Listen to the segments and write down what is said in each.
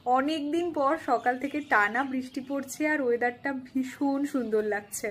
অনেক দিন পর সকাল থেকে টানা বৃষ্টি পড়ছে আর ওয়েদারটা ভীষণ সুন্দর লাগছে।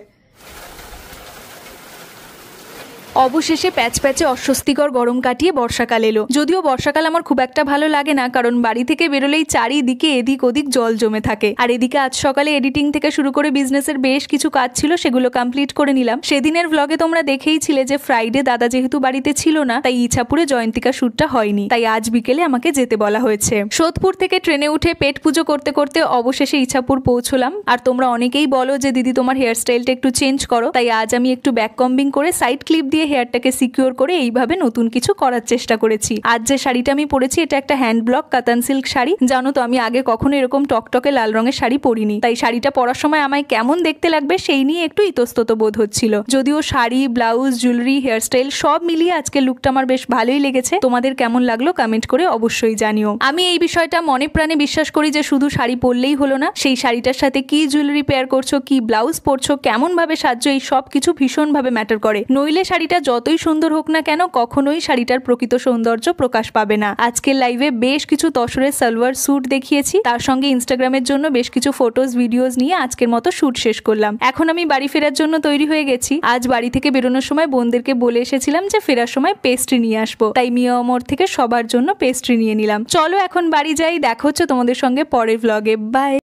অবশেষে প্যাচ প্যাচে অস্বস্তিকর গরম কাটিয়ে বর্ষাকাল এলো। যদিও বর্ষাকাল আমার খুব একটা ভালো লাগে না, কারণ বাড়ি থেকে বেরোলেই চারিদিকে এদিক ওদিক জল জমে থাকে। আর এদিকে আজ সকালে এডিটিং থেকে শুরু করে বিজনেসের বেশ কিছু কাজ ছিল, সেগুলো কমপ্লিট করে নিলাম। সেদিনের ব্লগে তোমরা দেখেইছিলে যে ফ্রাইডে দাদা যেহেতু বাড়িতে ছিল না, তাই ইছাপুরে জয়ন্তিকা শ্যুটটা হয়নি, তাই আজ বিকেলে আমাকে যেতে বলা হয়েছে। সোদপুর থেকে ট্রেনে উঠে পেট পুজো করতে করতে অবশেষে ইছাপুর পৌঁছলাম। আর তোমরা অনেকেই বলো যে দিদি তোমার হেয়ারস্টাইলটা একটু চেঞ্জ করো, তাই আজ আমি একটু ব্যাক কম্বিং করে সাইড ক্লিপ দিয়ে হেয়ারটাকে সিকিউর করে এইভাবে নতুন কিছু করার চেষ্টা করেছি। আজ যে শাড়িটা আমি পরেছি এটা একটা হ্যান্ড ব্লক কাতান সিল্ক শাড়ি। জানো তো আমি আগে কখনো এরকম টকটকে লাল রঙের শাড়ি পরিনি, তাই শাড়িটা পরার সময় আমায় কেমন দেখতে লাগবে সেই নিয়ে একটু ইতস্তত বোধ হচ্ছিল। যদিও শাড়ি, ব্লাউজ, জুয়েলারি, হেয়ারস্টাইল সব মিলিয়ে আজকে লুকটা আমার বেশ ভালোই লেগেছে। তোমাদের কেমন লাগলো কমেন্ট করে অবশ্যই জানিও। আমি এই বিষয়টা মনে প্রাণে বিশ্বাস করি যে শুধু শাড়ি পরলেই হলো না, সেই শাড়িটার সাথে কি জুয়েলারি পেয়ার করছো, কি ব্লাউজ পরছো, কেমন ভাবে সাজছো, এই সব কিছু ভীষণ ভাবে ম্যাটার করে। নইলে শাড়িটা যতই সুন্দর হোক না কেন, কখনোই শাড়িটার প্রকৃত সৌন্দর্য প্রকাশ পাবে না। আজকের লাইভে বেশ কিছু তসরের সালোয়ার স্যুট দেখিয়েছি, তার সঙ্গে ইনস্টাগ্রামের জন্য বেশ কিছু ফটোজ ভিডিওস নিয়ে আজকের মতো শুট শেষ করলাম। এখন আমি বাড়ি ফেরার জন্য তৈরি হয়ে গেছি। আজ বাড়ি থেকে বেরোনোর সময় বোনদেরকে বলে এসেছিলাম যে ফেরার সময় পেস্ট্রি নিয়ে আসবো, তাই মিয়া অমর থেকে সবার জন্য পেস্ট্রি নিয়ে নিলাম। চলো এখন বাড়ি যাই, দেখা হচ্ছে তোমাদের সঙ্গে পরের ব্লগে। বাই।